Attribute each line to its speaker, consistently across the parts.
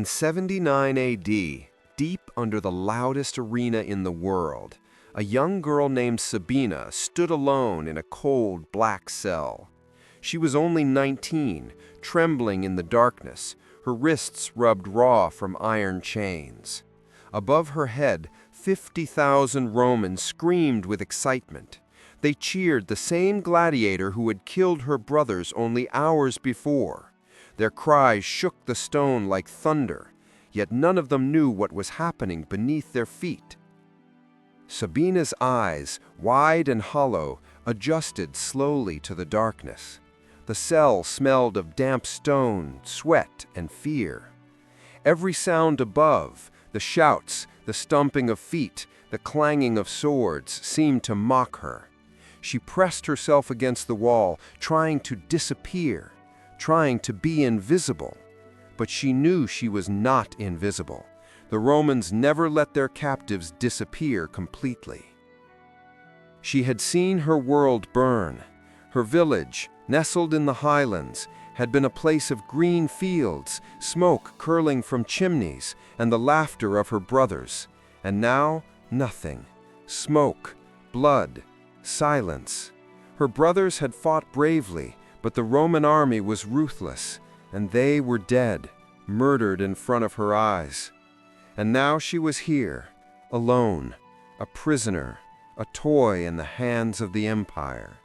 Speaker 1: In 79 AD, deep under the loudest arena in the world, a young girl named Sabina stood alone in a cold, black cell. She was only 19, trembling in the darkness, her wrists rubbed raw from iron chains. Above her head, 50,000 Romans screamed with excitement. They cheered the same gladiator who had killed her brothers only hours before. Their cries shook the stone like thunder, yet none of them knew what was happening beneath their feet. Sabina's eyes, wide and hollow, adjusted slowly to the darkness. The cell smelled of damp stone, sweat, and fear. Every sound above, the shouts, the stomping of feet, the clanging of swords, seemed to mock her. She pressed herself against the wall, trying to disappear, trying to be invisible. But she knew she was not invisible. The Romans never let their captives disappear completely. She had seen her world burn. Her village, nestled in the highlands, had been a place of green fields, smoke curling from chimneys, and the laughter of her brothers. And now, nothing. Smoke, blood, silence. Her brothers had fought bravely, but the Roman army was ruthless, and they were dead, murdered in front of her eyes. And now she was here, alone, a prisoner, a toy in the hands of the empire.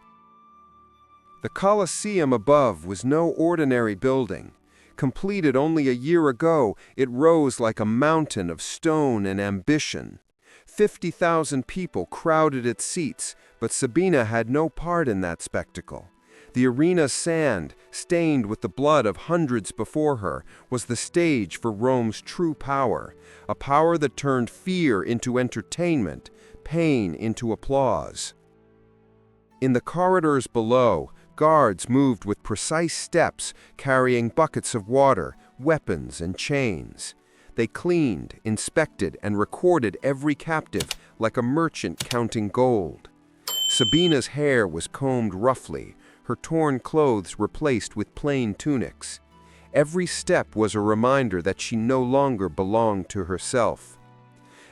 Speaker 1: The Colosseum above was no ordinary building. Completed only a year ago, it rose like a mountain of stone and ambition. 50,000 people crowded its seats, but Sabina had no part in that spectacle. The arena's sand, stained with the blood of hundreds before her, was the stage for Rome's true power, a power that turned fear into entertainment, pain into applause. In the corridors below, guards moved with precise steps, carrying buckets of water, weapons, and chains. They cleaned, inspected, and recorded every captive like a merchant counting gold. Sabina's hair was combed roughly, her torn clothes replaced with plain tunics. Every step was a reminder that she no longer belonged to herself.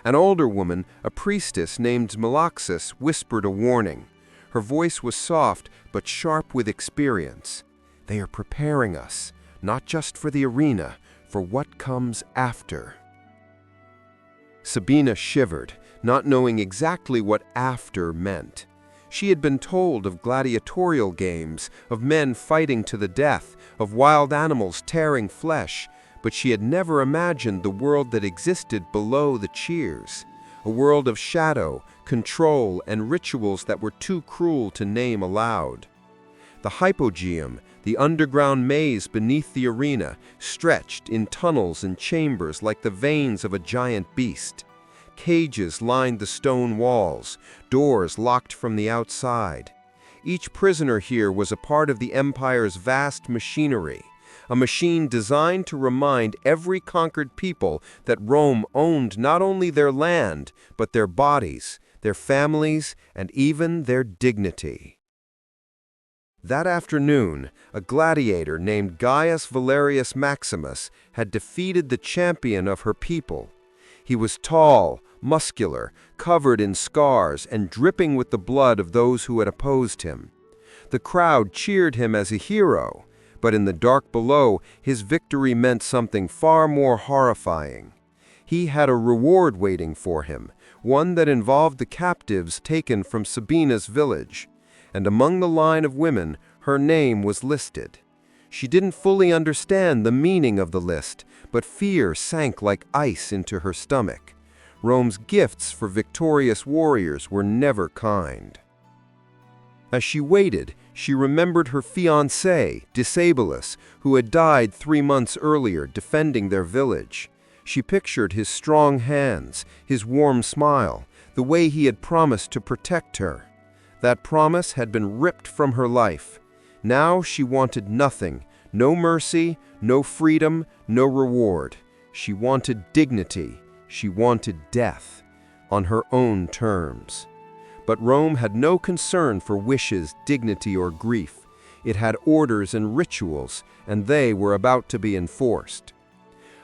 Speaker 1: An older woman, a priestess named Melaxus, whispered a warning. Her voice was soft but sharp with experience. They are preparing us, not just for the arena, for what comes after. Sabina shivered, not knowing exactly what after meant. She had been told of gladiatorial games, of men fighting to the death, of wild animals tearing flesh, but she had never imagined the world that existed below the cheers, a world of shadow, control, and rituals that were too cruel to name aloud. The hypogeum, the underground maze beneath the arena, stretched in tunnels and chambers like the veins of a giant beast. Cages lined the stone walls, doors locked from the outside. Each prisoner here was a part of the empire's vast machinery, a machine designed to remind every conquered people that Rome owned not only their land, but their bodies, their families, and even their dignity. That afternoon, a gladiator named Gaius Valerius Maximus had defeated the champion of her people. He was tall, muscular, covered in scars, and dripping with the blood of those who had opposed him. The crowd cheered him as a hero, but in the dark below, his victory meant something far more horrifying. He had a reward waiting for him, one that involved the captives taken from Sabina's village. And among the line of women, her name was listed. She didn't fully understand the meaning of the list, but fear sank like ice into her stomach. Rome's gifts for victorious warriors were never kind. As she waited, she remembered her fiancé, Disabilis, who had died 3 months earlier defending their village. She pictured his strong hands, his warm smile, the way he had promised to protect her. That promise had been ripped from her life. Now she wanted nothing, no mercy, no freedom, no reward. She wanted dignity. She wanted death, on her own terms. But Rome had no concern for wishes, dignity, or grief. It had orders and rituals, and they were about to be enforced.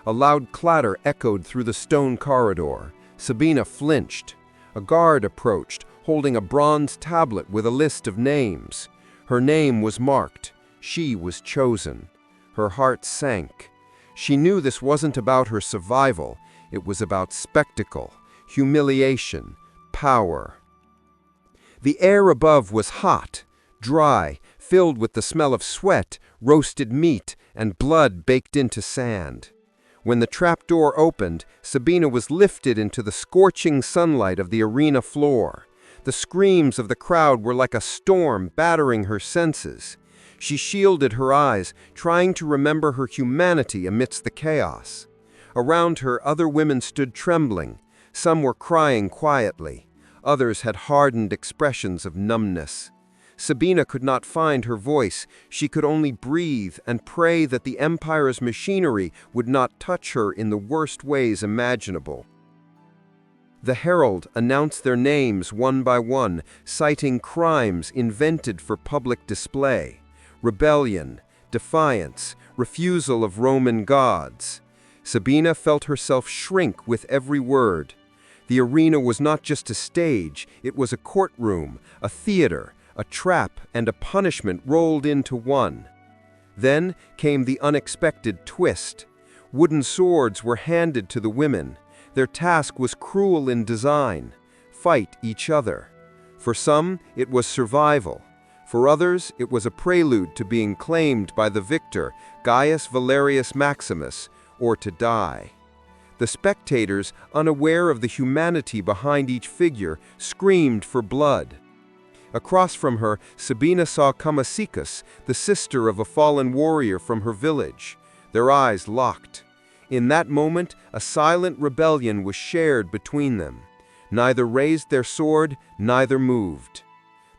Speaker 1: A loud clatter echoed through the stone corridor. Sabina flinched. A guard approached, holding a bronze tablet with a list of names. Her name was marked. She was chosen. Her heart sank. She knew this wasn't about her survival. It was about spectacle, humiliation, power. The air above was hot, dry, filled with the smell of sweat, roasted meat, and blood baked into sand. When the trapdoor opened, Sabina was lifted into the scorching sunlight of the arena floor. The screams of the crowd were like a storm battering her senses. She shielded her eyes, trying to remember her humanity amidst the chaos. Around her, other women stood trembling. Some were crying quietly. Others had hardened expressions of numbness. Sabina could not find her voice. She could only breathe and pray that the Empire's machinery would not touch her in the worst ways imaginable. The herald announced their names one by one, citing crimes invented for public display: rebellion, defiance, refusal of Roman gods. Sabina felt herself shrink with every word. The arena was not just a stage, it was a courtroom, a theater, a trap, and a punishment rolled into one. Then came the unexpected twist. Wooden swords were handed to the women. Their task was cruel in design: fight each other. For some, it was survival. For others, it was a prelude to being claimed by the victor, Gaius Valerius Maximus, or to die. The spectators, unaware of the humanity behind each figure, screamed for blood. Across from her, Sabina saw Chronicles, the sister of a fallen warrior from her village. Their eyes locked. In that moment, a silent rebellion was shared between them. Neither raised their sword, neither moved.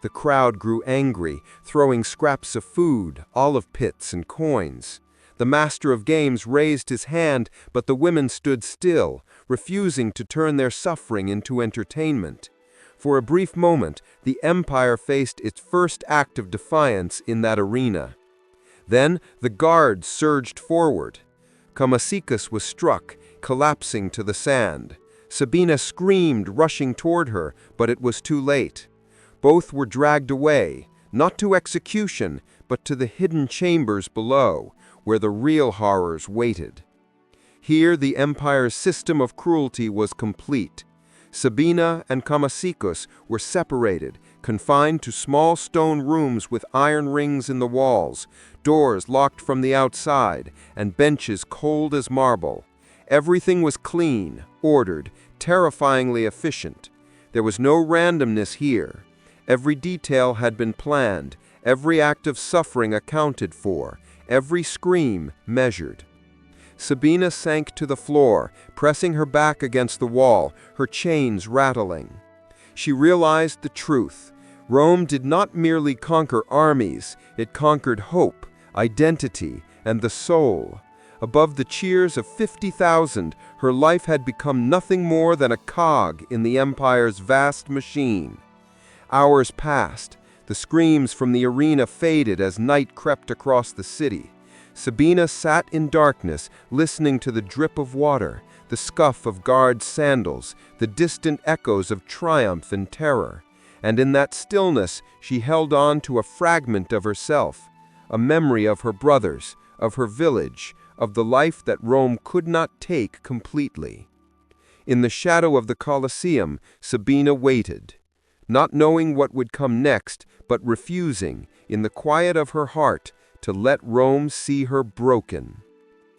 Speaker 1: The crowd grew angry, throwing scraps of food, olive pits, and coins. The master of games raised his hand, but the women stood still, refusing to turn their suffering into entertainment. For a brief moment, the Empire faced its first act of defiance in that arena. Then the guards surged forward. Chronicles was struck, collapsing to the sand. Sabina screamed, rushing toward her, but it was too late. Both were dragged away, not to execution, but to the hidden chambers below, where the real horrors waited. Here the Empire's system of cruelty was complete. Sabina and Chronicles were separated, confined to small stone rooms with iron rings in the walls, doors locked from the outside, and benches cold as marble. Everything was clean, ordered, terrifyingly efficient. There was no randomness here. Every detail had been planned, every act of suffering accounted for, every scream measured. Sabina sank to the floor, pressing her back against the wall, her chains rattling. She realized the truth. Rome did not merely conquer armies, it conquered hope, identity, and the soul. Above the cheers of 50,000, her life had become nothing more than a cog in the Empire's vast machine. Hours passed. The screams from the arena faded as night crept across the city. Sabina sat in darkness, listening to the drip of water, the scuff of guards' sandals, the distant echoes of triumph and terror. And in that stillness, she held on to a fragment of herself, a memory of her brothers, of her village, of the life that Rome could not take completely. In the shadow of the Colosseum, Sabina waited, not knowing what would come next, but refusing, in the quiet of her heart, to let Rome see her broken.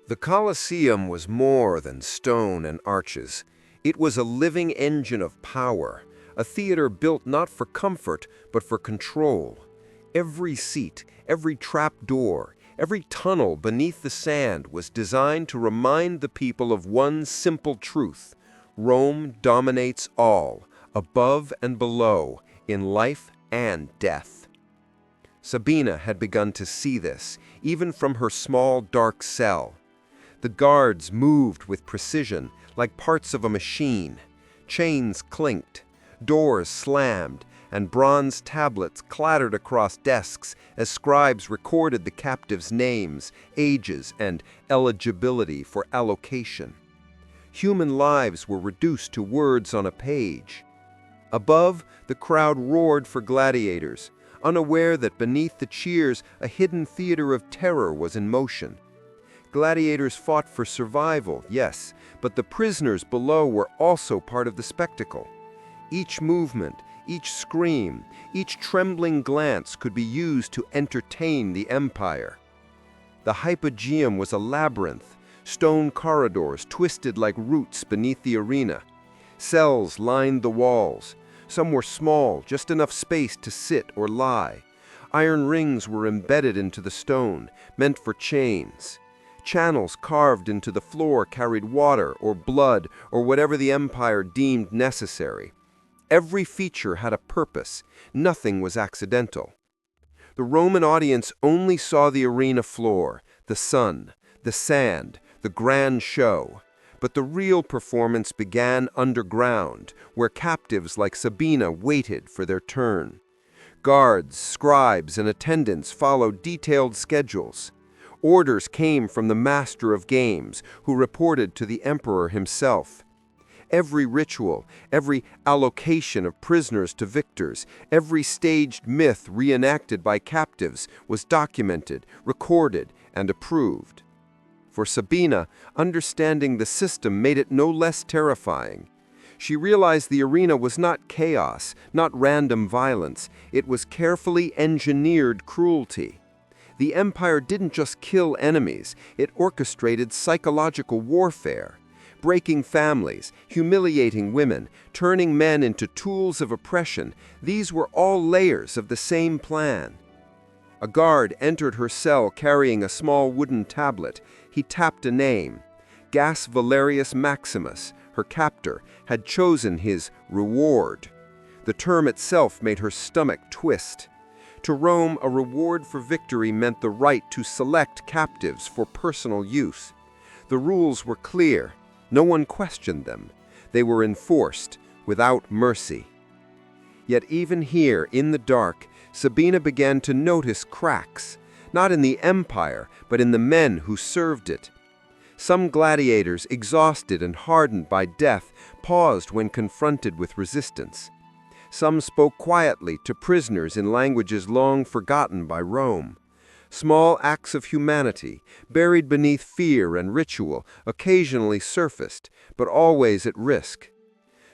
Speaker 1: The Colosseum was more than stone and arches. It was a living engine of power, a theater built not for comfort, but for control. Every seat, every trap door, every tunnel beneath the sand was designed to remind the people of one simple truth: Rome dominates all, above and below, in life and death. Sabina had begun to see this, even from her small, dark cell. The guards moved with precision, like parts of a machine. Chains clinked, doors slammed, and bronze tablets clattered across desks as scribes recorded the captives' names, ages, and eligibility for allocation. Human lives were reduced to words on a page. Above, the crowd roared for gladiators, unaware that beneath the cheers a hidden theater of terror was in motion. Gladiators fought for survival, yes, but the prisoners below were also part of the spectacle. Each movement, each scream, each trembling glance could be used to entertain the empire. The hypogeum was a labyrinth, stone corridors twisted like roots beneath the arena. Cells lined the walls. Some were small, just enough space to sit or lie. Iron rings were embedded into the stone, meant for chains. Channels carved into the floor carried water or blood or whatever the empire deemed necessary. Every feature had a purpose. Nothing was accidental. The Roman audience only saw the arena floor, the sun, the sand, the grand show. But the real performance began underground, where captives like Sabina waited for their turn. Guards, scribes, and attendants followed detailed schedules. Orders came from the master of games, who reported to the emperor himself. Every ritual, every allocation of prisoners to victors, every staged myth reenacted by captives was documented, recorded, and approved. For Sabina, understanding the system made it no less terrifying. She realized the arena was not chaos, not random violence. It was carefully engineered cruelty. The empire didn't just kill enemies, it orchestrated psychological warfare, breaking families, humiliating women, turning men into tools of oppression. These were all layers of the same plan. A guard entered her cell carrying a small wooden tablet. He tapped a name. Gas Valerius Maximus, her captor, had chosen his reward. The term itself made her stomach twist. To Rome, a reward for victory meant the right to select captives for personal use. The rules were clear. No one questioned them. They were enforced without mercy. Yet even here, in the dark, Sabina began to notice cracks, not in the empire, but in the men who served it. Some gladiators, exhausted and hardened by death, paused when confronted with resistance. Some spoke quietly to prisoners in languages long forgotten by Rome. Small acts of humanity, buried beneath fear and ritual, occasionally surfaced, but always at risk.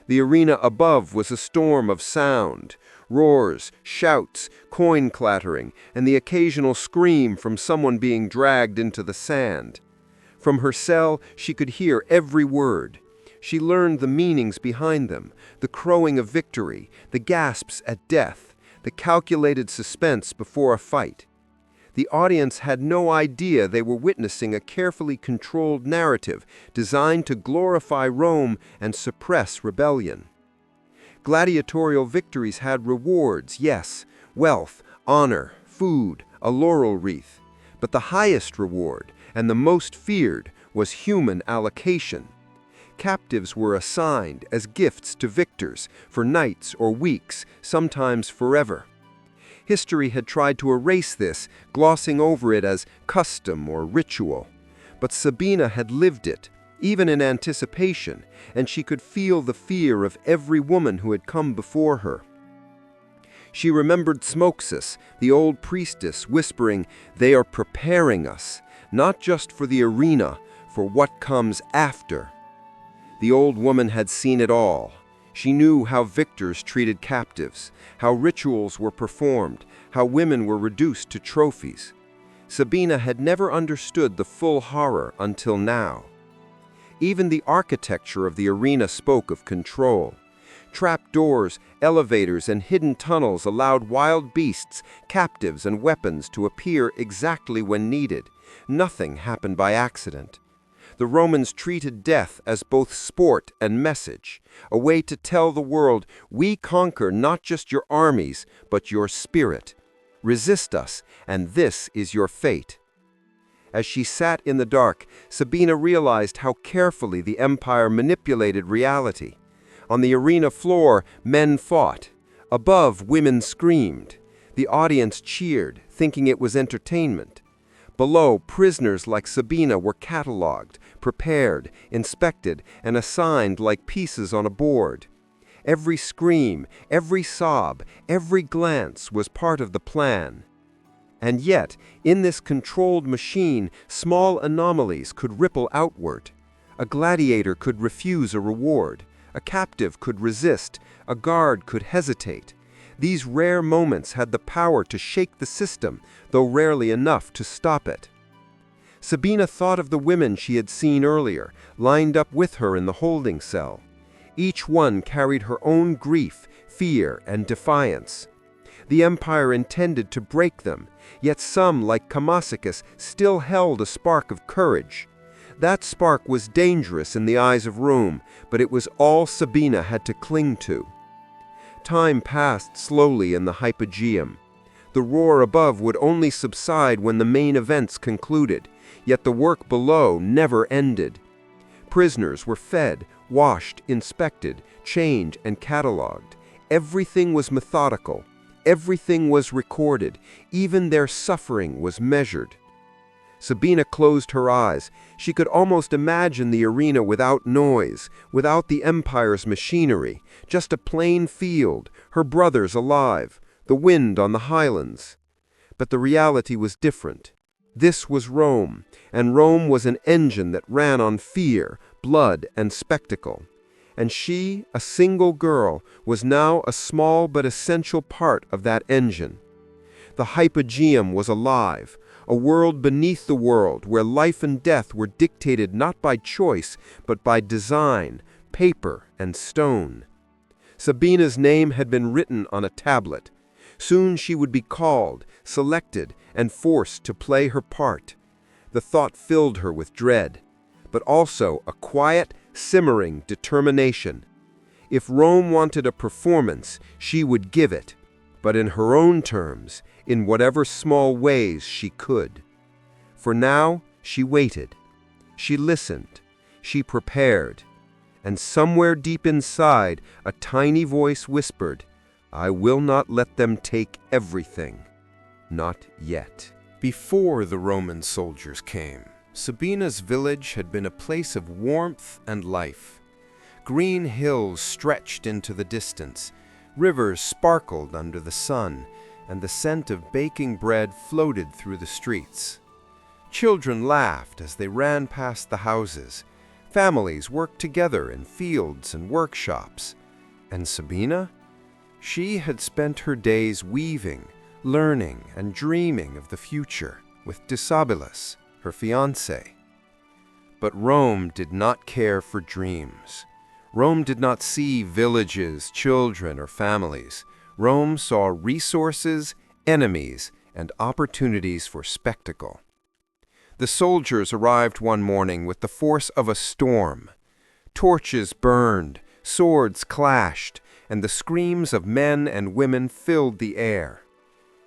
Speaker 1: The arena above was a storm of sound, roars, shouts, coin clattering, and the occasional scream from someone being dragged into the sand. From her cell, she could hear every word. She learned the meanings behind them, the crowing of victory, the gasps at death, the calculated suspense before a fight. The audience had no idea they were witnessing a carefully controlled narrative designed to glorify Rome and suppress rebellion. Gladiatorial victories had rewards, yes, wealth, honor, food, a laurel wreath. But the highest reward, and the most feared, was human allocation. Captives were assigned as gifts to victors for nights or weeks, sometimes forever. History had tried to erase this, glossing over it as custom or ritual. But Sabina had lived it, even in anticipation, and she could feel the fear of every woman who had come before her. She remembered Smoxis, the old priestess, whispering, "They are preparing us, not just for the arena, for what comes after." The old woman had seen it all. She knew how victors treated captives, how rituals were performed, how women were reduced to trophies. Sabina had never understood the full horror until now. Even the architecture of the arena spoke of control. Trapdoors, elevators, and hidden tunnels allowed wild beasts, captives, and weapons to appear exactly when needed. Nothing happened by accident. The Romans treated death as both sport and message, a way to tell the world, we conquer not just your armies, but your spirit. Resist us, and this is your fate. As she sat in the dark, Sabina realized how carefully the empire manipulated reality. On the arena floor, men fought. Above, women screamed. The audience cheered, thinking it was entertainment. Below, prisoners like Sabina were catalogued, prepared, inspected, and assigned like pieces on a board. Every scream, every sob, every glance was part of the plan. And yet, in this controlled machine, small anomalies could ripple outward. A gladiator could refuse a reward. A captive could resist. A guard could hesitate. These rare moments had the power to shake the system, though rarely enough to stop it. Sabina thought of the women she had seen earlier, lined up with her in the holding cell. Each one carried her own grief, fear, and defiance. The empire intended to break them, yet some, like Kamasikas, still held a spark of courage. That spark was dangerous in the eyes of Rome, but it was all Sabina had to cling to. Time passed slowly in the hypogeum. The roar above would only subside when the main events concluded, yet the work below never ended. Prisoners were fed, washed, inspected, chained, and catalogued. Everything was methodical. Everything was recorded. Even their suffering was measured. Sabina closed her eyes. She could almost imagine the arena without noise, without the empire's machinery, just a plain field, her brothers alive, the wind on the highlands. But the reality was different. This was Rome, and Rome was an engine that ran on fear, blood, and spectacle. And she, a single girl, was now a small but essential part of that engine. The hypogeum was alive, a world beneath the world where life and death were dictated not by choice, but by design, paper, and stone. Sabina's name had been written on a tablet. Soon she would be called, selected, and forced to play her part. The thought filled her with dread, but also a quiet, simmering determination. If Rome wanted a performance, she would give it, but in her own terms, in whatever small ways she could. For now, she waited. She listened. She prepared. And somewhere deep inside, a tiny voice whispered, "I will not let them take everything. Not yet." Before the Roman soldiers came, Sabina's village had been a place of warmth and life. Green hills stretched into the distance, rivers sparkled under the sun, and the scent of baking bread floated through the streets. Children laughed as they ran past the houses. Families worked together in fields and workshops. And Sabina? She had spent her days weaving, learning, and dreaming of the future with Disabilis, her fiancé. But Rome did not care for dreams. Rome did not see villages, children, or families. Rome saw resources, enemies, and opportunities for spectacle. The soldiers arrived one morning with the force of a storm. Torches burned, swords clashed, and the screams of men and women filled the air.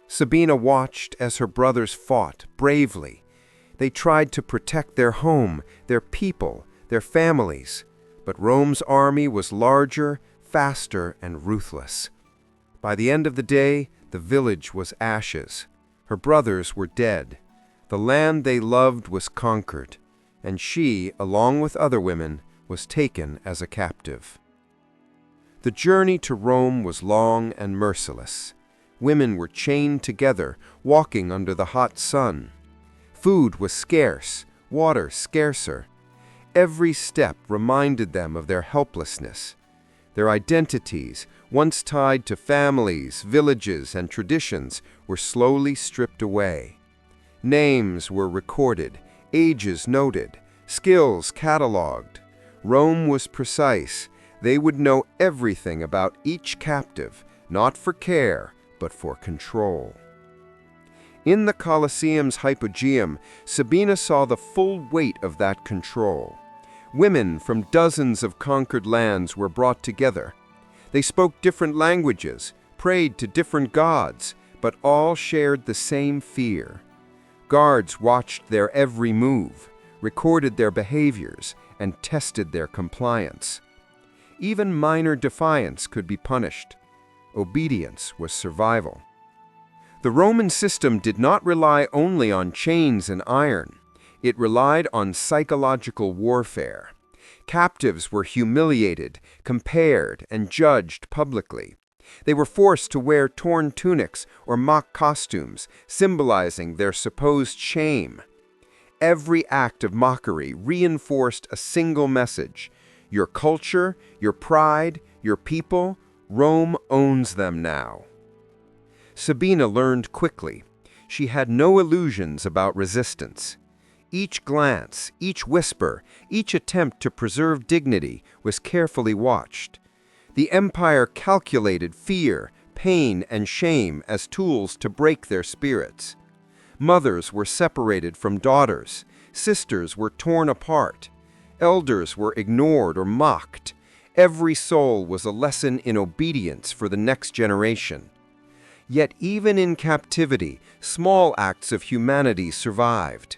Speaker 1: Sabina watched as her brothers fought bravely. They tried to protect their home, their people, their families, but Rome's army was larger, faster, and ruthless. By the end of the day, the village was ashes. Her brothers were dead. The land they loved was conquered, and she, along with other women, was taken as a captive. The journey to Rome was long and merciless. Women were chained together, walking under the hot sun. Food was scarce, water scarcer. Every step reminded them of their helplessness. Their identities, once tied to families, villages, and traditions, were slowly stripped away. Names were recorded, ages noted, skills catalogued. Rome was precise. They would know everything about each captive, not for care, but for control. In the Colosseum's hypogeum, Sabina saw the full weight of that control. Women from dozens of conquered lands were brought together. They spoke different languages, prayed to different gods, but all shared the same fear. Guards watched their every move, recorded their behaviors, and tested their compliance. Even minor defiance could be punished. Obedience was survival. The Roman system did not rely only on chains and iron. It relied on psychological warfare. Captives were humiliated, compared, and judged publicly. They were forced to wear torn tunics or mock costumes, symbolizing their supposed shame. Every act of mockery reinforced a single message: your culture, your pride, your people, Rome owns them now. Sabina learned quickly. She had no illusions about resistance. Each glance, each whisper, each attempt to preserve dignity was carefully watched. The empire calculated fear, pain, and shame as tools to break their spirits. Mothers were separated from daughters, sisters were torn apart, elders were ignored or mocked. Every soul was a lesson in obedience for the next generation. Yet even in captivity, small acts of humanity survived.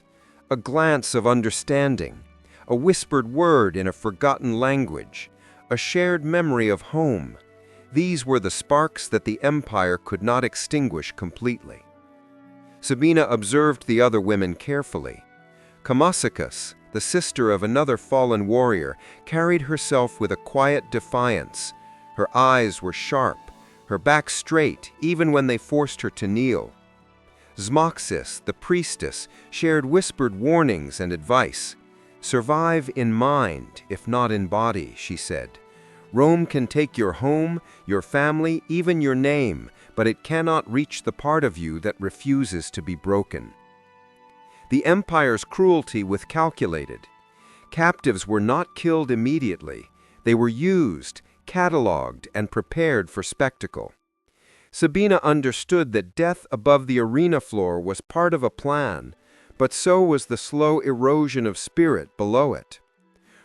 Speaker 1: A glance of understanding, a whispered word in a forgotten language, a shared memory of home. These were the sparks that the empire could not extinguish completely. Sabina observed the other women carefully. Kamasikas, the sister of another fallen warrior, carried herself with a quiet defiance. Her eyes were sharp, her back straight, even when they forced her to kneel. Zmoxis, the priestess, shared whispered warnings and advice. Survive in mind, if not in body, she said. Rome can take your home, your family, even your name, but it cannot reach the part of you that refuses to be broken. The empire's cruelty was calculated. Captives were not killed immediately. They were used, catalogued, and prepared for spectacle. Sabina understood that death above the arena floor was part of a plan, but so was the slow erosion of spirit below it.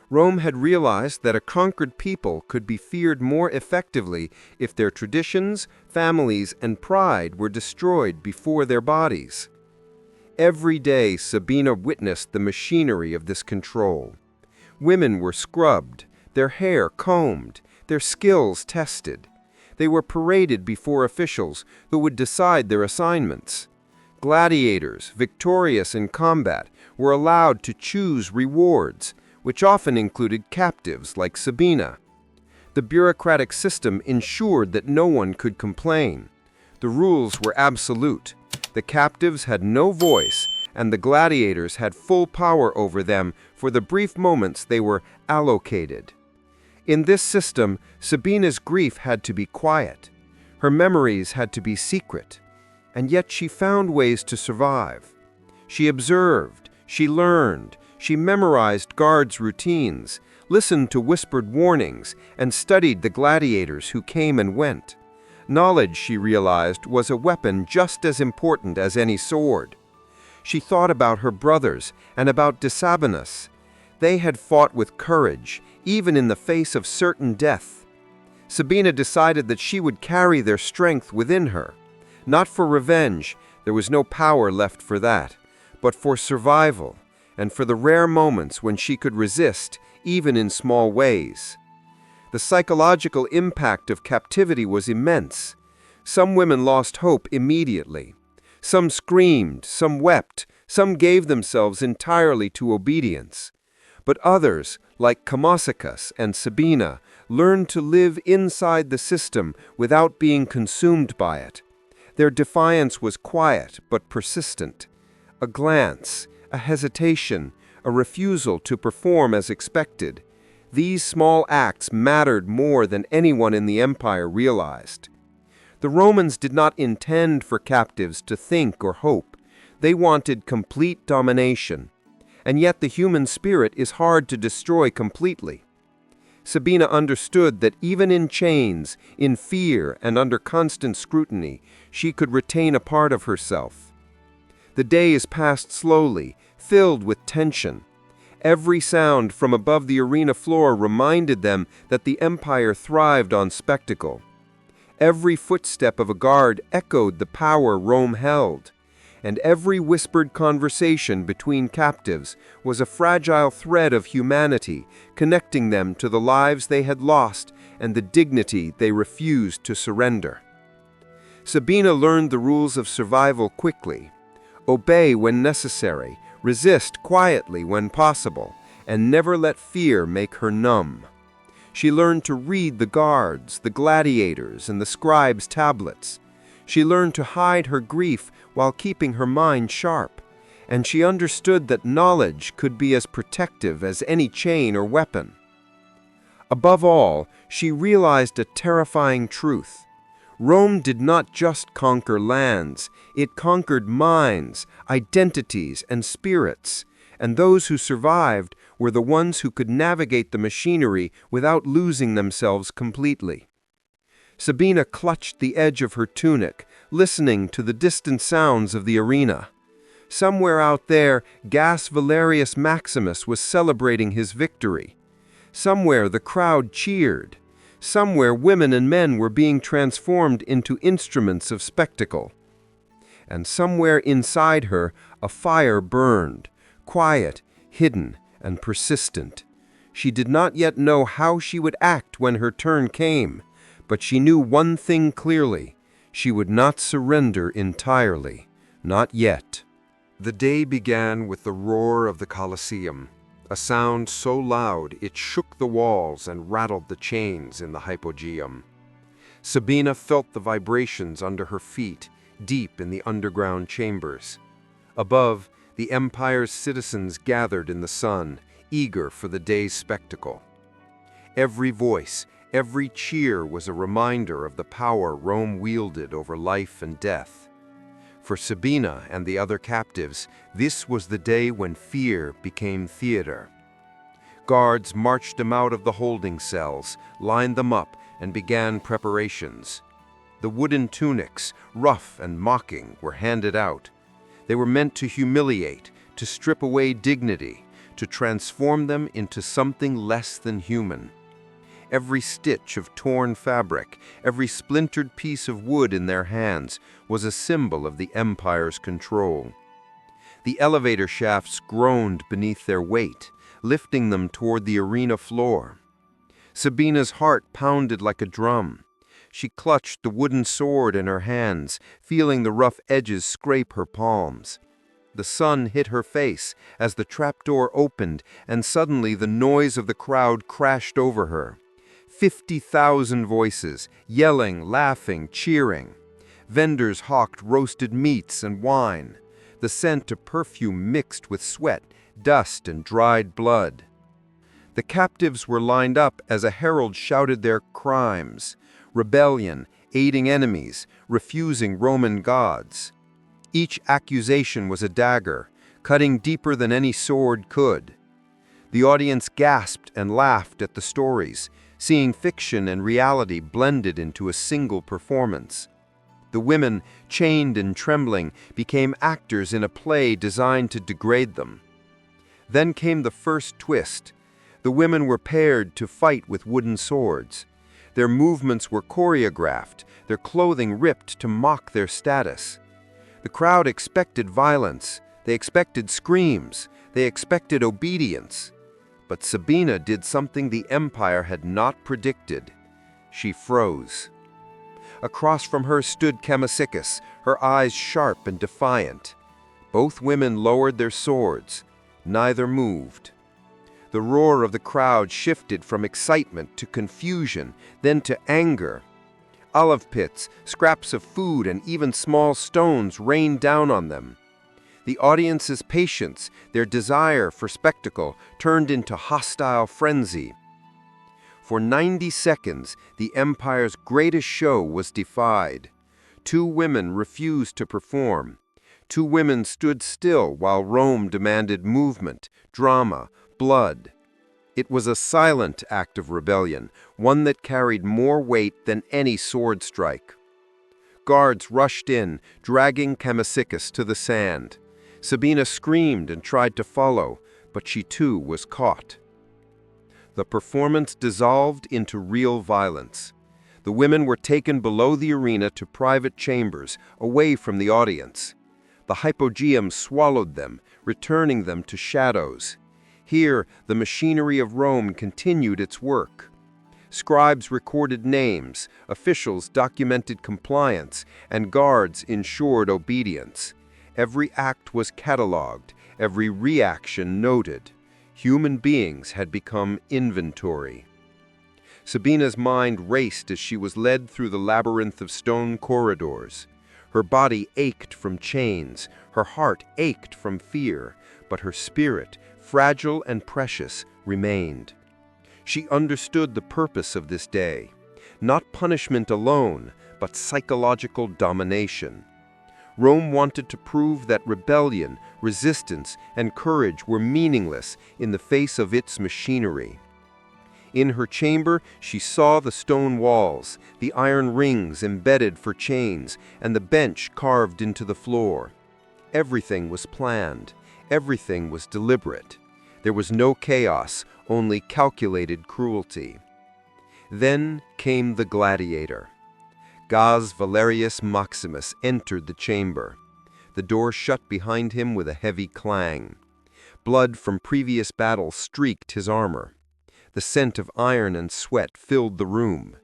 Speaker 1: Rome had realized that a conquered people could be feared more effectively if their traditions, families, and pride were destroyed before their bodies. Every day Sabina witnessed the machinery of this control. Women were scrubbed, their hair combed, their skills tested. They were paraded before officials who would decide their assignments. Gladiators, victorious in combat, were allowed to choose rewards, which often included captives like Sabina. The bureaucratic system ensured that no one could complain. The rules were absolute. The captives had no voice, and the gladiators had full power over them for the brief moments they were allocated. In this system, Sabina's grief had to be quiet. Her memories had to be secret. And yet she found ways to survive. She observed, she learned, she memorized guards' routines, listened to whispered warnings, and studied the gladiators who came and went. Knowledge, she realized, was a weapon just as important as any sword. She thought about her brothers and about Decebalus. They had fought with courage, even in the face of certain death. Sabina decided that she would carry their strength within her. Not for revenge, there was no power left for that, but for survival, and for the rare moments when she could resist, even in small ways. The psychological impact of captivity was immense. Some women lost hope immediately. Some screamed, some wept, some gave themselves entirely to obedience. But others, like Kamasikas and Sabina, learned to live inside the system without being consumed by it. Their defiance was quiet but persistent. A glance, a hesitation, a refusal to perform as expected. These small acts mattered more than anyone in the empire realized. The Romans did not intend for captives to think or hope. They wanted complete domination. And yet the human spirit is hard to destroy completely. Sabina understood that even in chains, in fear, and under constant scrutiny, she could retain a part of herself. The days passed slowly, filled with tension. Every sound from above the arena floor reminded them that the empire thrived on spectacle. Every footstep of a guard echoed the power Rome held, and every whispered conversation between captives was a fragile thread of humanity, connecting them to the lives they had lost and the dignity they refused to surrender. Sabina learned the rules of survival quickly. Obey when necessary, resist quietly when possible, and never let fear make her numb. She learned to read the guards, the gladiators, and the scribes' tablets. She learned to hide her grief while keeping her mind sharp, and she understood that knowledge could be as protective as any chain or weapon. Above all, she realized a terrifying truth. Rome did not just conquer lands, it conquered minds, identities, and spirits, and those who survived were the ones who could navigate the machinery without losing themselves completely. Sabina clutched the edge of her tunic, listening to the distant sounds of the arena. Somewhere out there, Gaius Valerius Maximus was celebrating his victory. Somewhere the crowd cheered. Somewhere women and men were being transformed into instruments of spectacle. And somewhere inside her, a fire burned, quiet, hidden, and persistent. She did not yet know how she would act when her turn came, but she knew one thing clearly: she would not surrender entirely, not yet. The day began with the roar of the Colosseum, a sound so loud it shook the walls and rattled the chains in the hypogeum. Sabina felt the vibrations under her feet, deep in the underground chambers. Above, the empire's citizens gathered in the sun, eager for the day's spectacle. Every voice, every cheer was a reminder of the power Rome wielded over life and death. For Sabina and the other captives, this was the day when fear became theater. Guards marched them out of the holding cells, lined them up, and began preparations. The wooden tunics, rough and mocking, were handed out. They were meant to humiliate, to strip away dignity, to transform them into something less than human. Every stitch of torn fabric, every splintered piece of wood in their hands was a symbol of the empire's control. The elevator shafts groaned beneath their weight, lifting them toward the arena floor. Sabina's heart pounded like a drum. She clutched the wooden sword in her hands, feeling the rough edges scrape her palms. The sun hit her face as the trapdoor opened, and suddenly the noise of the crowd crashed over her. 50,000 voices, yelling, laughing, cheering. Vendors hawked roasted meats and wine. The scent of perfume mixed with sweat, dust, and dried blood. The captives were lined up as a herald shouted their crimes: rebellion, aiding enemies, refusing Roman gods. Each accusation was a dagger, cutting deeper than any sword could. The audience gasped and laughed at the stories, seeing fiction and reality blended into a single performance. The women, chained and trembling, became actors in a play designed to degrade them. Then came the first twist. The women were paired to fight with wooden swords. Their movements were choreographed, their clothing ripped to mock their status. The crowd expected violence, they expected screams, they expected obedience. But Sabina did something the empire had not predicted. She froze. Across from her stood Chemisichus, her eyes sharp and defiant. Both women lowered their swords. Neither moved. The roar of the crowd shifted from excitement to confusion, then to anger. Olive pits, scraps of food, and even small stones rained down on them. The audience's patience, their desire for spectacle, turned into hostile frenzy. For 90 seconds, the empire's greatest show was defied. 2 women refused to perform. 2 women stood still while Rome demanded movement, drama, blood. It was a silent act of rebellion, one that carried more weight than any sword strike. Guards rushed in, dragging Chemisichus to the sand. Sabina screamed and tried to follow, but she too was caught. The performance dissolved into real violence. The women were taken below the arena to private chambers, away from the audience. The hypogeum swallowed them, returning them to shadows. Here, the machinery of Rome continued its work. Scribes recorded names, officials documented compliance, and guards ensured obedience. Every act was catalogued, every reaction noted. Human beings had become inventory. Sabina's mind raced as she was led through the labyrinth of stone corridors. Her body ached from chains, her heart ached from fear, but her spirit, fragile and precious, remained. She understood the purpose of this day, not punishment alone, but psychological domination. Rome wanted to prove that rebellion, resistance, and courage were meaningless in the face of its machinery. In her chamber, she saw the stone walls, the iron rings embedded for chains, and the bench carved into the floor. Everything was planned. Everything was deliberate. There was no chaos, only calculated cruelty. Then came the Gladiator. Gaius Valerius Maximus entered the chamber. The door shut behind him with a heavy clang. Blood from previous battles streaked his armor. The scent of iron and sweat filled the room.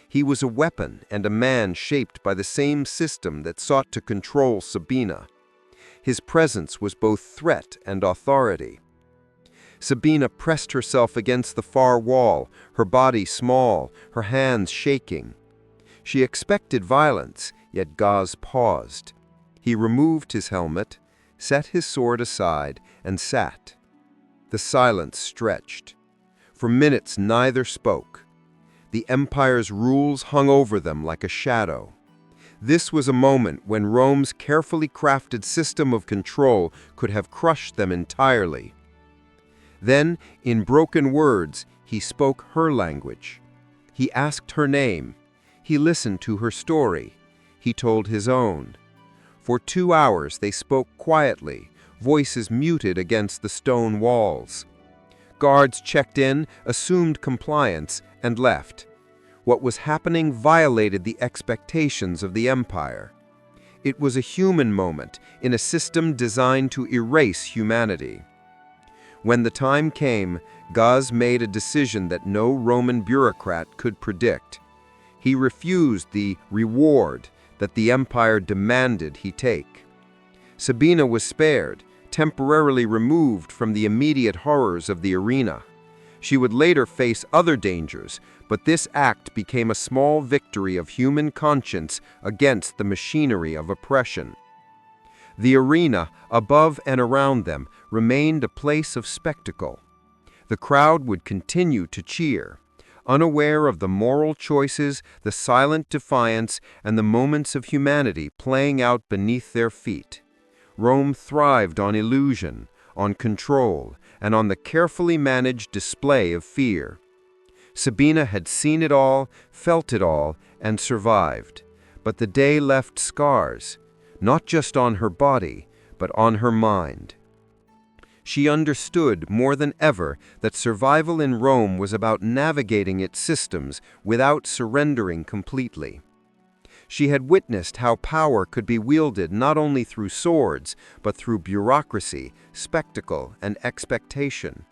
Speaker 1: He was a weapon and a man shaped by the same system that sought to control Sabina. His presence was both threat and authority. Sabina pressed herself against the far wall, her body small, her hands shaking. She expected violence, yet Gaius paused. He removed his helmet, set his sword aside, and sat. The silence stretched. For minutes neither spoke. The empire's rules hung over them like a shadow. This was a moment when Rome's carefully crafted system of control could have crushed them entirely. Then, in broken words, he spoke her language. He asked her name. He listened to her story. He told his own. For 2 hours they spoke quietly, voices muted against the stone walls. Guards checked in, assumed compliance, and left. What was happening violated the expectations of the empire. It was a human moment in a system designed to erase humanity. When the time came, Gaius made a decision that no Roman bureaucrat could predict. He refused the reward that the empire demanded he take. Sabina was spared, temporarily removed from the immediate horrors of the arena. She would later face other dangers, but this act became a small victory of human conscience against the machinery of oppression. The arena, above and around them, remained a place of spectacle. The crowd would continue to cheer, unaware of the moral choices, the silent defiance, and the moments of humanity playing out beneath their feet. Rome thrived on illusion, on control, and on the carefully managed display of fear. Sabina had seen it all, felt it all, and survived. But the day left scars, not just on her body, but on her mind. She understood more than ever that survival in Rome was about navigating its systems without surrendering completely. She had witnessed how power could be wielded not only through swords, but through bureaucracy, spectacle, and expectation.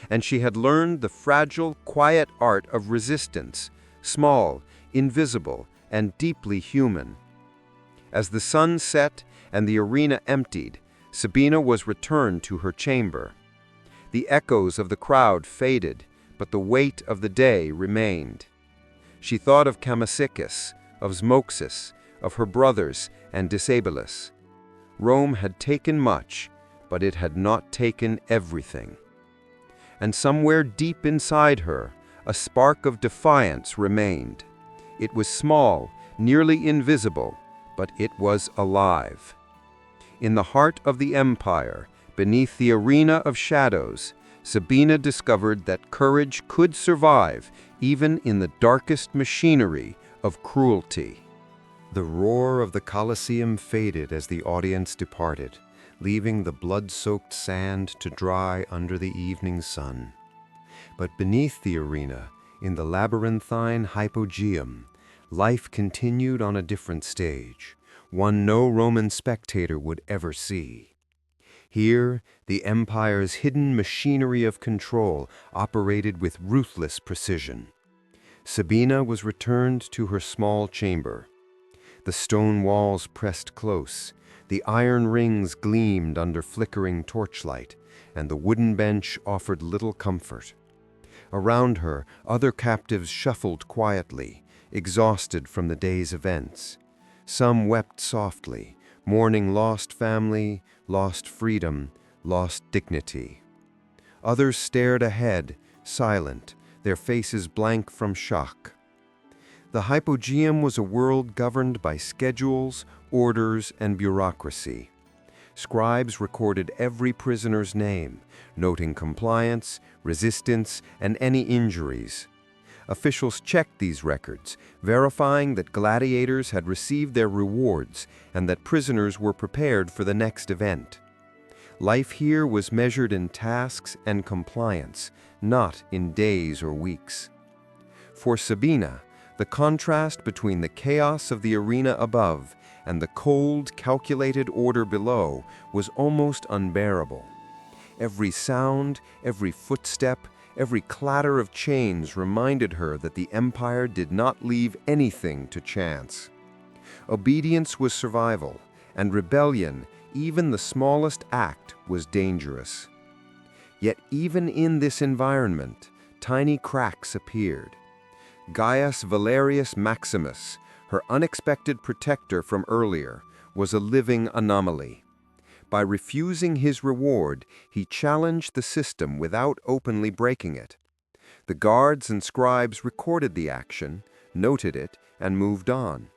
Speaker 1: And she had learned the fragile, quiet art of resistance, small, invisible, and deeply human. As the sun set and the arena emptied, Sabina was returned to her chamber. The echoes of the crowd faded, but the weight of the day remained. She thought of Camasiccus, of Zmoxis, of her brothers and Disabilis. Rome had taken much, but it had not taken everything. And somewhere deep inside her, a spark of defiance remained. It was small, nearly invisible, but it was alive. In the heart of the empire, beneath the arena of shadows, Sabina discovered that courage could survive even in the darkest machinery of cruelty. The roar of the Colosseum faded as the audience departed, leaving the blood-soaked sand to dry under the evening sun. But beneath the arena, in the labyrinthine hypogeum, life continued on a different stage, one no Roman spectator would ever see. Here, the empire's hidden machinery of control operated with ruthless precision. Sabina was returned to her small chamber. The stone walls pressed close, the iron rings gleamed under flickering torchlight, and the wooden bench offered little comfort. Around her, other captives shuffled quietly, exhausted from the day's events. Some wept softly, mourning lost family, lost freedom, lost dignity. Others stared ahead, silent, their faces blank from shock. The hypogeum was a world governed by schedules, orders, and bureaucracy. Scribes recorded every prisoner's name, noting compliance, resistance, and any injuries. Officials checked these records, verifying that gladiators had received their rewards and that prisoners were prepared for the next event. Life here was measured in tasks and compliance, not in days or weeks. For Sabina, the contrast between the chaos of the arena above and the cold, calculated order below was almost unbearable. Every sound, every footstep, every clatter of chains reminded her that the empire did not leave anything to chance. Obedience was survival, and rebellion, even the smallest act, was dangerous. Yet even in this environment, tiny cracks appeared. Gaius Valerius Maximus, her unexpected protector from earlier, was a living anomaly. By refusing his reward, he challenged the system without openly breaking it. The guards and scribes recorded the action, noted it, and moved on.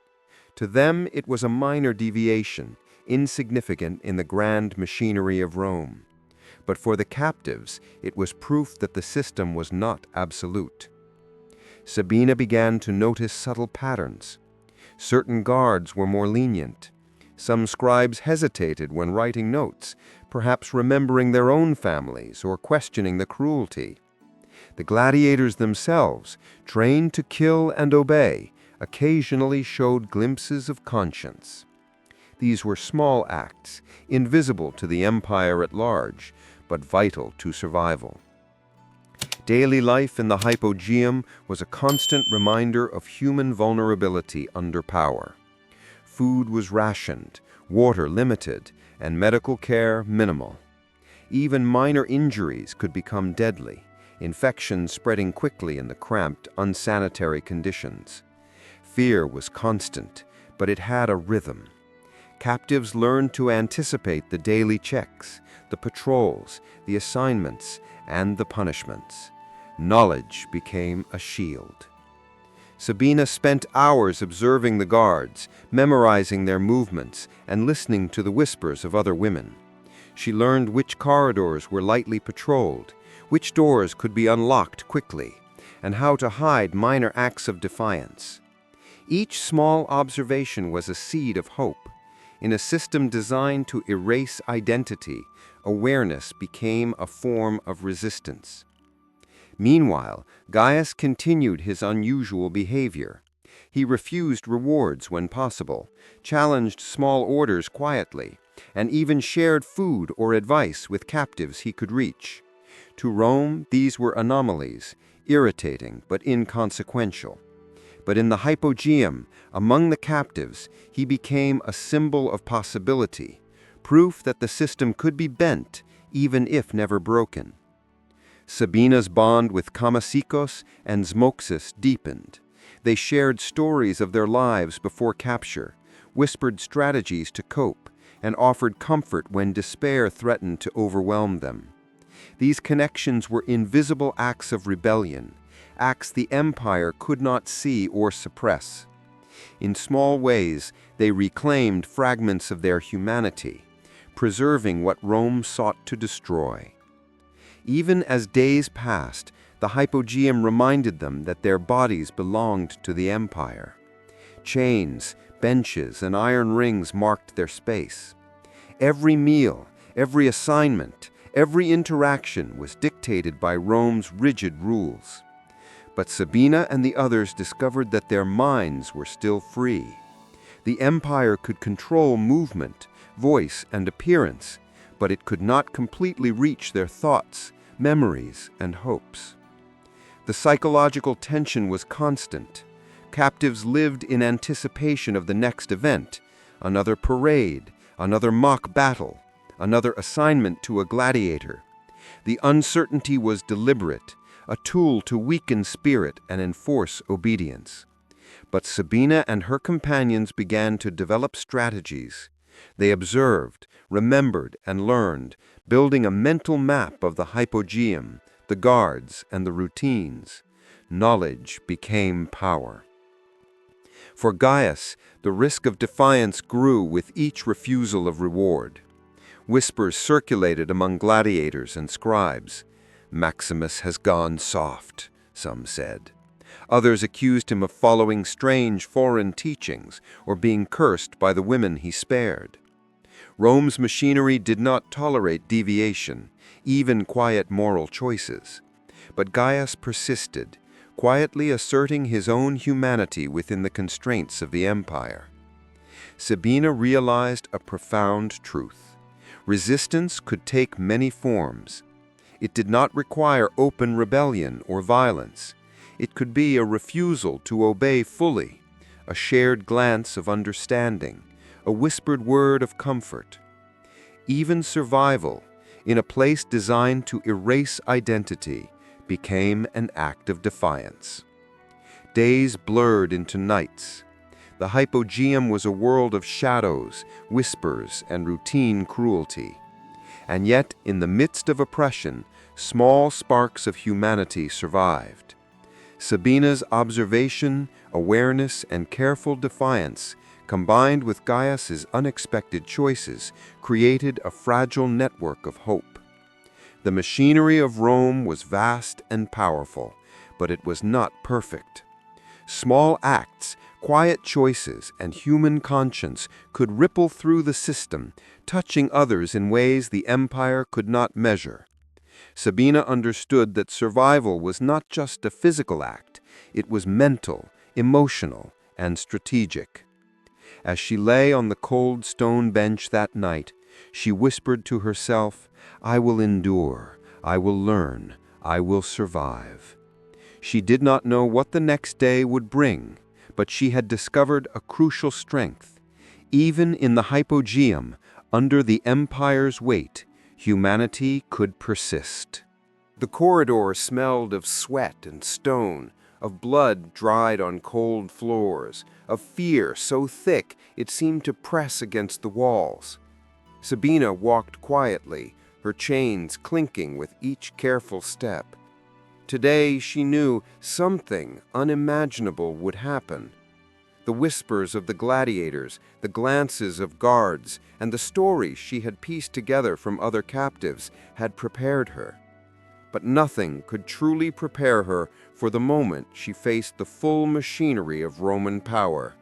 Speaker 1: To them, it was a minor deviation, insignificant in the grand machinery of Rome. But for the captives, it was proof that the system was not absolute. Sabina began to notice subtle patterns. Certain guards were more lenient. Some scribes hesitated when writing notes, perhaps remembering their own families or questioning the cruelty. The gladiators themselves, trained to kill and obey, occasionally showed glimpses of conscience. These were small acts, invisible to the empire at large, but vital to survival. Daily life in the hypogeum was a constant reminder of human vulnerability under power. Food was rationed, water limited, and medical care minimal. Even minor injuries could become deadly, infections spreading quickly in the cramped, unsanitary conditions. Fear was constant, but it had a rhythm. Captives learned to anticipate the daily checks, the patrols, the assignments, and the punishments. Knowledge became a shield. Sabina spent hours observing the guards, memorizing their movements, and listening to the whispers of other women. She learned which corridors were lightly patrolled, which doors could be unlocked quickly, and how to hide minor acts of defiance. Each small observation was a seed of hope. In a system designed to erase identity, awareness became a form of resistance. Meanwhile, Gaius continued his unusual behavior. He refused rewards when possible, challenged small orders quietly, and even shared food or advice with captives he could reach. To Rome, these were anomalies, irritating but inconsequential. But in the hypogeum, among the captives, he became a symbol of possibility, proof that the system could be bent, even if never broken. Sabina's bond with Kamasikos and Zmoxis deepened. They shared stories of their lives before capture, whispered strategies to cope, and offered comfort when despair threatened to overwhelm them. These connections were invisible acts of rebellion, acts the empire could not see or suppress. In small ways, they reclaimed fragments of their humanity, preserving what Rome sought to destroy. Even as days passed, the hypogeum reminded them that their bodies belonged to the empire. Chains, benches, and iron rings marked their space. Every meal, every assignment, every interaction was dictated by Rome's rigid rules. But Sabina and the others discovered that their minds were still free. The empire could control movement, voice, and appearance, but it could not completely reach their thoughts, memories, and hopes. The psychological tension was constant. Captives lived in anticipation of the next event, another parade, another mock battle, another assignment to a gladiator. The uncertainty was deliberate, a tool to weaken spirit and enforce obedience. But Sabina and her companions began to develop strategies. They observed, remembered, and learned, building a mental map of the hypogeum, the guards, and the routines. Knowledge became power. For Gaius, the risk of defiance grew with each refusal of reward. Whispers circulated among gladiators and scribes. "Maximus has gone soft," some said. Others accused him of following strange foreign teachings or being cursed by the women he spared. Rome's machinery did not tolerate deviation, even quiet moral choices. But Gaius persisted, quietly asserting his own humanity within the constraints of the empire. Sabina realized a profound truth. Resistance could take many forms. It did not require open rebellion or violence. It could be a refusal to obey fully, a shared glance of understanding, a whispered word of comfort. Even survival, in a place designed to erase identity, became an act of defiance. Days blurred into nights. The hypogeum was a world of shadows, whispers, and routine cruelty. And yet, in the midst of oppression, small sparks of humanity survived. Sabina's observation, awareness, and careful defiance, combined with Gaius's unexpected choices, created a fragile network of hope. The machinery of Rome was vast and powerful, but it was not perfect. Small acts, quiet choices, and human conscience could ripple through the system, touching others in ways the empire could not measure. Sabina understood that survival was not just a physical act, it was mental, emotional, and strategic. As she lay on the cold stone bench that night, she whispered to herself, "I will endure, I will learn, I will survive." She did not know what the next day would bring, but she had discovered a crucial strength. Even in the hypogeum, under the empire's weight, humanity could persist. The corridor smelled of sweat and stone, of blood dried on cold floors, of fear so thick it seemed to press against the walls. Sabina walked quietly, her chains clinking with each careful step. Today she knew something unimaginable would happen. The whispers of the gladiators, the glances of guards, and the stories she had pieced together from other captives had prepared her. But nothing could truly prepare her for the moment she faced the full machinery of Roman power.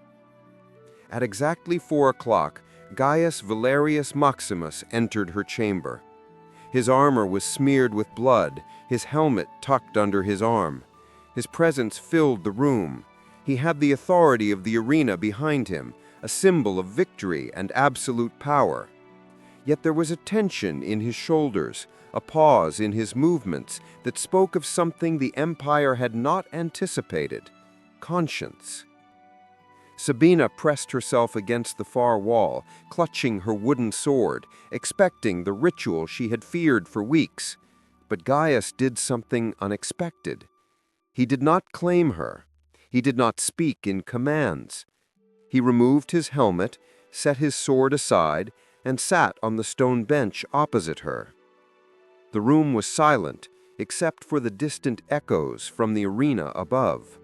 Speaker 1: At exactly 4 o'clock, Gaius Valerius Maximus entered her chamber. His armor was smeared with blood, his helmet tucked under his arm. His presence filled the room. He had the authority of the arena behind him, a symbol of victory and absolute power. Yet there was a tension in his shoulders, a pause in his movements that spoke of something the empire had not anticipated: conscience. Sabina pressed herself against the far wall, clutching her wooden sword, expecting the ritual she had feared for weeks. But Gaius did something unexpected. He did not claim her. He did not speak in commands. He removed his helmet, set his sword aside, and sat on the stone bench opposite her. The room was silent, except for the distant echoes from the arena above.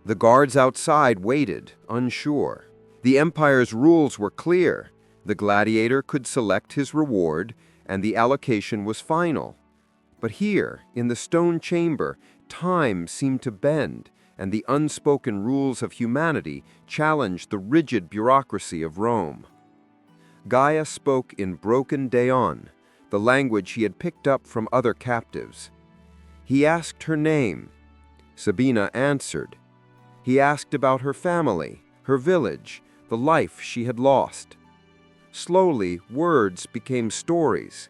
Speaker 1: The guards outside waited, unsure. The empire's rules were clear. The gladiator could select his reward, and the allocation was final. But here, in the stone chamber, time seemed to bend, and the unspoken rules of humanity challenged the rigid bureaucracy of Rome. Gaius spoke in broken Daon, the language he had picked up from other captives. He asked her name. Sabina answered. He asked about her family, her village, the life she had lost. Slowly, words became stories.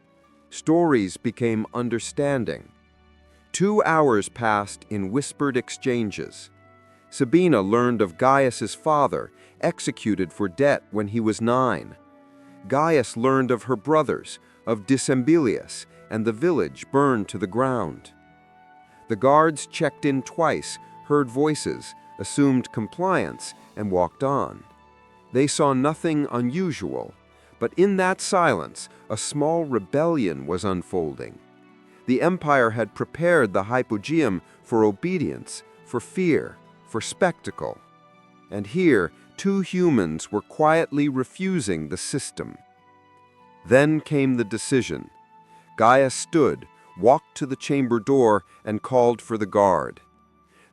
Speaker 1: Stories became understanding. 2 hours passed in whispered exchanges. Sabina learned of Gaius's father, executed for debt when he was 9. Gaius learned of her brothers, of Decembilius, and the village burned to the ground. The guards checked in twice, heard voices, assumed compliance, and walked on. They saw nothing unusual, but in that silence, a small rebellion was unfolding. The empire had prepared the hypogeum for obedience, for fear, for spectacle. And here, 2 humans were quietly refusing the system. Then came the decision. Gaius stood, walked to the chamber door, and called for the guard.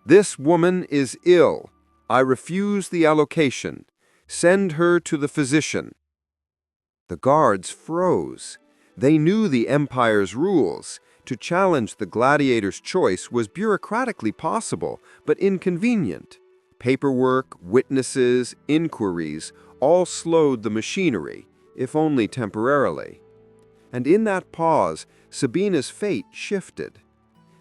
Speaker 1: "This woman is ill. I refuse the allocation. Send her to the physician." The guards froze. They knew the empire's rules. To challenge the gladiator's choice was bureaucratically possible, but inconvenient. Paperwork, witnesses, inquiries, all slowed the machinery, if only temporarily. And in that pause, Sabina's fate shifted.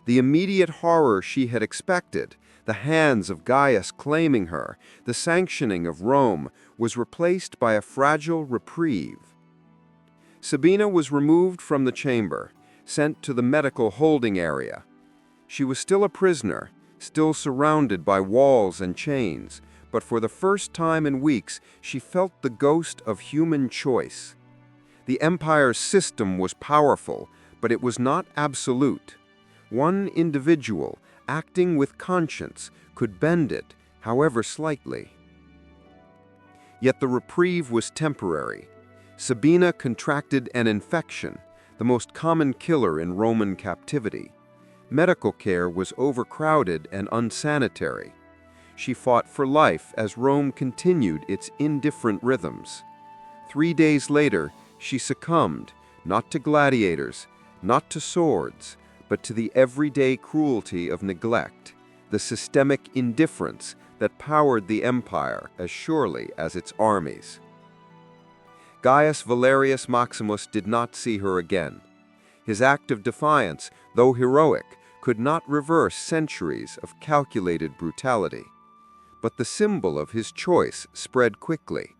Speaker 1: The immediate horror she had expected, the hands of Gaius claiming her, the sanctioning of Rome, was replaced by a fragile reprieve. Sabina was removed from the chamber, sent to the medical holding area. She was still a prisoner, still surrounded by walls and chains, but for the first time in weeks she felt the ghost of human choice. The empire's system was powerful, but it was not absolute. One individual, acting with conscience, could bend it, however slightly. Yet the reprieve was temporary. Sabina contracted an infection, the most common killer in Roman captivity. Medical care was overcrowded and unsanitary. She fought for life as Rome continued its indifferent rhythms. 3 days later, she succumbed, not to gladiators, not to swords, but to the everyday cruelty of neglect, the systemic indifference that powered the empire as surely as its armies. Gaius Valerius Maximus did not see her again. His act of defiance, though heroic, could not reverse centuries of calculated brutality. But the symbol of his choice spread quickly.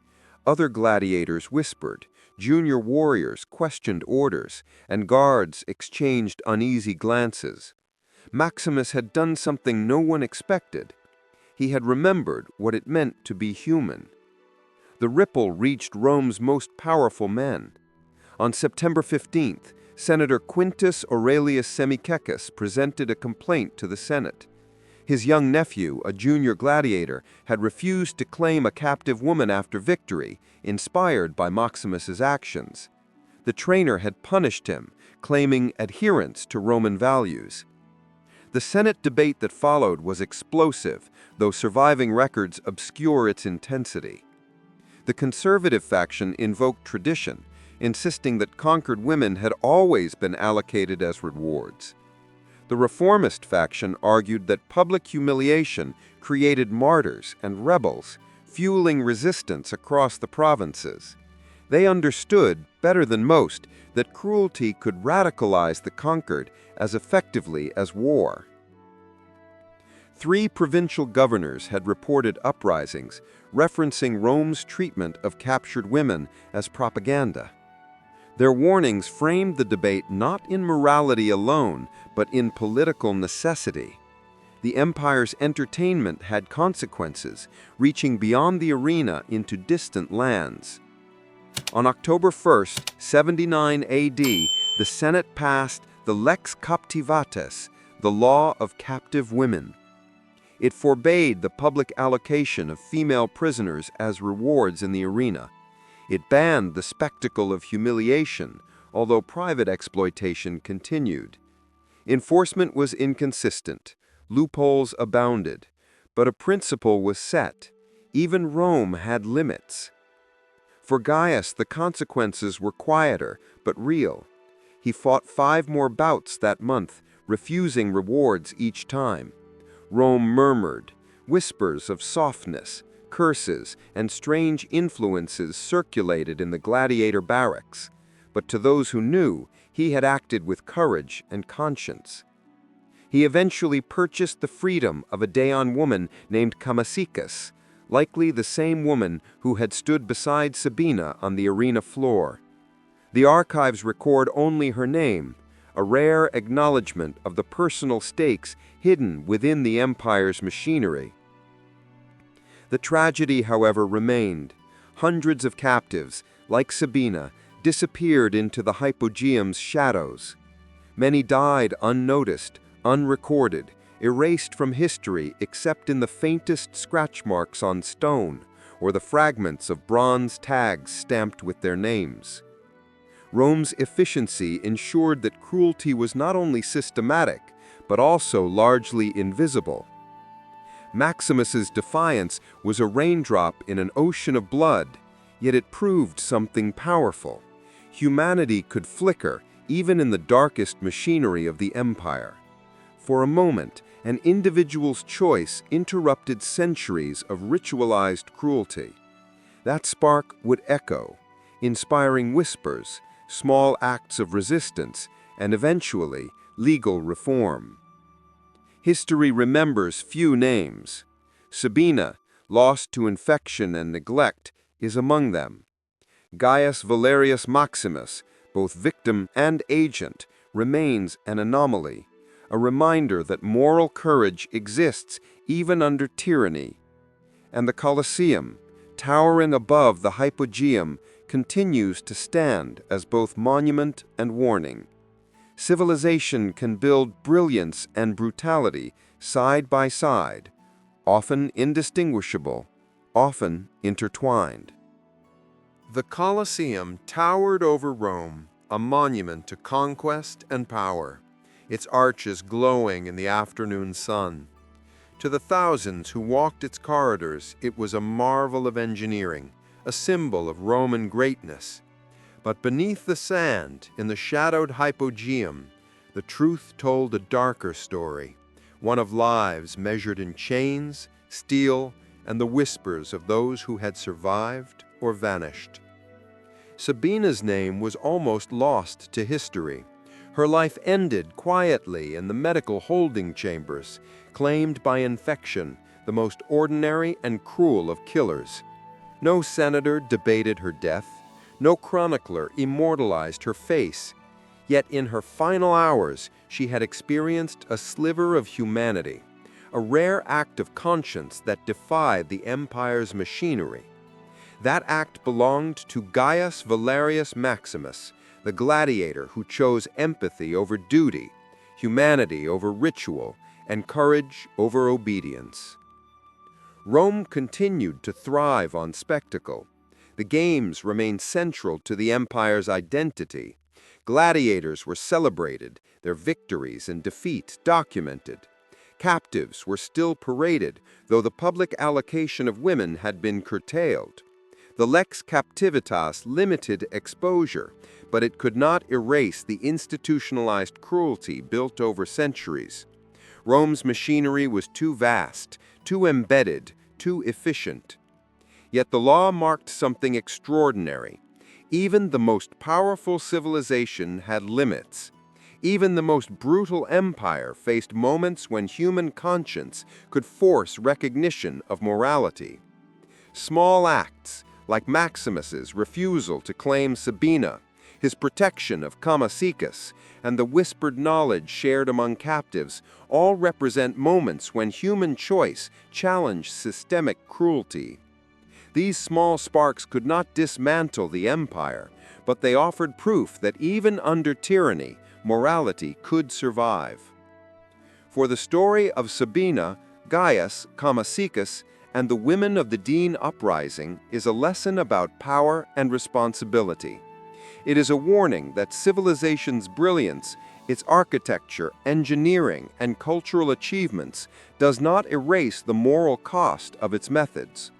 Speaker 1: Other gladiators whispered, junior warriors questioned orders, and guards exchanged uneasy glances. Maximus had done something no one expected. He had remembered what it meant to be human. The ripple reached Rome's most powerful men. On September 15th, Senator Quintus Aurelius Semicecus presented a complaint to the Senate. His young nephew, a junior gladiator, had refused to claim a captive woman after victory, inspired by Maximus's actions. The trainer had punished him, claiming adherence to Roman values. The Senate debate that followed was explosive, though surviving records obscure its intensity. The conservative faction invoked tradition, insisting that conquered women had always been allocated as rewards. The reformist faction argued that public humiliation created martyrs and rebels, fueling resistance across the provinces. They understood, better than most, that cruelty could radicalize the conquered as effectively as war. 3 provincial governors had reported uprisings, referencing Rome's treatment of captured women as propaganda. Their warnings framed the debate not in morality alone, but in political necessity. The empire's entertainment had consequences, reaching beyond the arena into distant lands. On October 1st, 79 AD, the Senate passed the Lex Captivates, the law of captive women. It forbade the public allocation of female prisoners as rewards in the arena. It banned the spectacle of humiliation, although private exploitation continued. Enforcement was inconsistent. Loopholes abounded. But a principle was set. Even Rome had limits. For Gaius, the consequences were quieter, but real. He fought 5 more bouts that month, refusing rewards each time. Rome murmured. Whispers of softness, curses, and strange influences circulated in the gladiator barracks. But to those who knew, he had acted with courage and conscience. He eventually purchased the freedom of a Daon woman named Kamasikas, likely the same woman who had stood beside Sabina on the arena floor. The archives record only her name, a rare acknowledgement of the personal stakes hidden within the empire's machinery. The tragedy, however, remained. Hundreds of captives, like Sabina, disappeared into the hypogeum's shadows. Many died unnoticed, unrecorded, erased from history except in the faintest scratch marks on stone or the fragments of bronze tags stamped with their names. Rome's efficiency ensured that cruelty was not only systematic, but also largely invisible. Maximus's defiance was a raindrop in an ocean of blood, yet it proved something powerful. Humanity could flicker even in the darkest machinery of the empire. For a moment, an individual's choice interrupted centuries of ritualized cruelty. That spark would echo, inspiring whispers, small acts of resistance, and eventually, legal reform. History remembers few names. Sabina, lost to infection and neglect, is among them. Gaius Valerius Maximus, both victim and agent, remains an anomaly, a reminder that moral courage exists even under tyranny. And the Colosseum, towering above the hypogeum, continues to stand as both monument and warning. Civilization can build brilliance and brutality side by side, often indistinguishable, often intertwined. The Colosseum towered over Rome, a monument to conquest and power, its arches glowing in the afternoon sun. To the thousands who walked its corridors, it was a marvel of engineering, a symbol of Roman greatness. But beneath the sand, in the shadowed hypogeum, the truth told a darker story, one of lives measured in chains, steel, and the whispers of those who had survived or vanished. Sabina's name was almost lost to history. Her life ended quietly in the medical holding chambers, claimed by infection, the most ordinary and cruel of killers. No senator debated her death. No chronicler immortalized her face. Yet in her final hours, she had experienced a sliver of humanity, a rare act of conscience that defied the empire's machinery. That act belonged to Gaius Valerius Maximus, the gladiator who chose empathy over duty, humanity over ritual, and courage over obedience. Rome continued to thrive on spectacle. The games remained central to the empire's identity. Gladiators were celebrated, their victories and defeats documented. Captives were still paraded, though the public allocation of women had been curtailed. The lex captivitas limited exposure, but it could not erase the institutionalized cruelty built over centuries. Rome's machinery was too vast, too embedded, too efficient. Yet the law marked something extraordinary. Even the most powerful civilization had limits. Even the most brutal empire faced moments when human conscience could force recognition of morality. Small acts, like Maximus's refusal to claim Sabina, his protection of Kamasikas, and the whispered knowledge shared among captives, all represent moments when human choice challenged systemic cruelty. These small sparks could not dismantle the empire, but they offered proof that even under tyranny, morality could survive. For the story of Sabina, Gaius, Kamasikas, and the women of the Dene uprising is a lesson about power and responsibility. It is a warning that civilization's brilliance, its architecture, engineering, and cultural achievements does not erase the moral cost of its methods.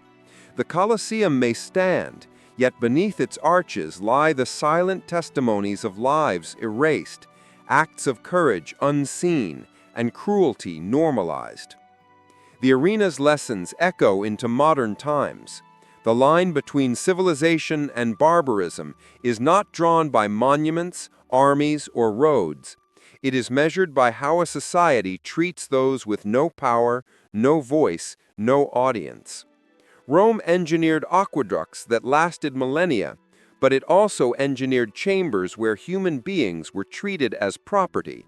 Speaker 1: The Colosseum may stand, yet beneath its arches lie the silent testimonies of lives erased, acts of courage unseen, and cruelty normalized. The arena's lessons echo into modern times. The line between civilization and barbarism is not drawn by monuments, armies, or roads. It is measured by how a society treats those with no power, no voice, no audience. Rome engineered aqueducts that lasted millennia, but it also engineered chambers where human beings were treated as property.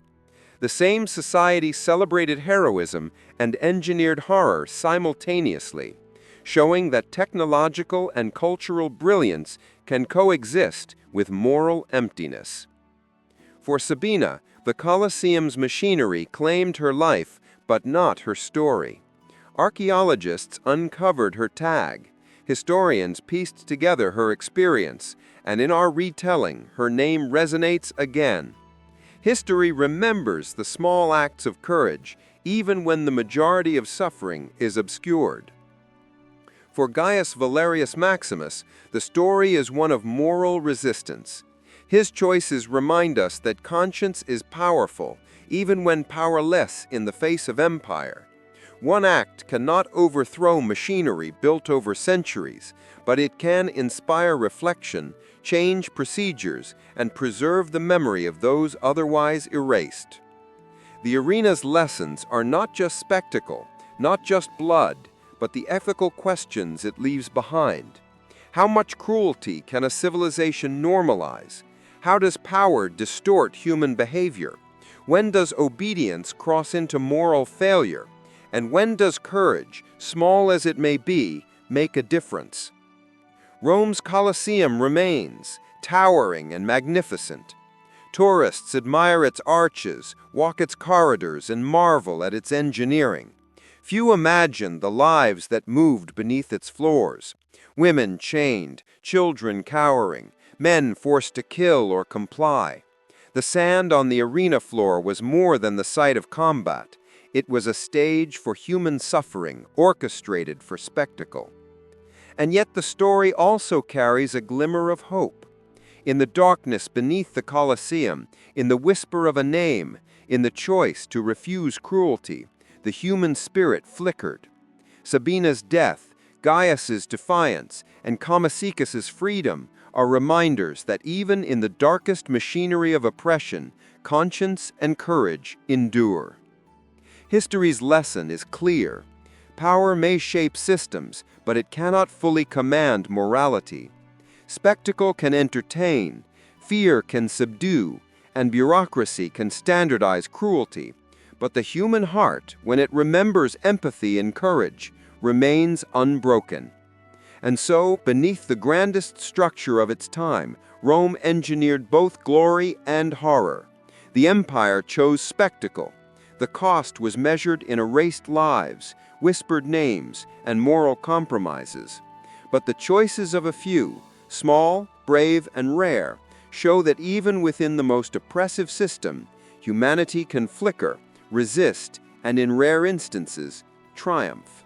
Speaker 1: The same society celebrated heroism and engineered horror simultaneously, showing that technological and cultural brilliance can coexist with moral emptiness. For Sabina, the Colosseum's machinery claimed her life, but not her story. Archaeologists uncovered her tag. Historians pieced together her experience, and in our retelling, her name resonates again. History remembers the small acts of courage, even when the majority of suffering is obscured. For Gaius Valerius Maximus, the story is one of moral resistance. His choices remind us that conscience is powerful, even when powerless in the face of empire. One act cannot overthrow machinery built over centuries, but it can inspire reflection, change procedures, and preserve the memory of those otherwise erased. The arena's lessons are not just spectacle, not just blood, but the ethical questions it leaves behind. How much cruelty can a civilization normalize? How does power distort human behavior? When does obedience cross into moral failure? And when does courage, small as it may be, make a difference? Rome's Colosseum remains, towering and magnificent. Tourists admire its arches, walk its corridors, and marvel at its engineering. Few imagine the lives that moved beneath its floors. Women chained, children cowering, men forced to kill or comply. The sand on the arena floor was more than the site of combat. It was a stage for human suffering, orchestrated for spectacle. And yet the story also carries a glimmer of hope. In the darkness beneath the Colosseum, in the whisper of a name, in the choice to refuse cruelty, the human spirit flickered. Sabina's death, Gaius's defiance, and Camasiccus's freedom are reminders that even in the darkest machinery of oppression, conscience and courage endure. History's lesson is clear. Power may shape systems, but it cannot fully command morality. Spectacle can entertain, fear can subdue, and bureaucracy can standardize cruelty. But the human heart, when it remembers empathy and courage, remains unbroken. And so, beneath the grandest structure of its time, Rome engineered both glory and horror. The empire chose spectacle. The cost was measured in erased lives, whispered names, and moral compromises. But the choices of a few, small, brave, and rare, show that even within the most oppressive system, humanity can flicker, resist, and in rare instances, triumph.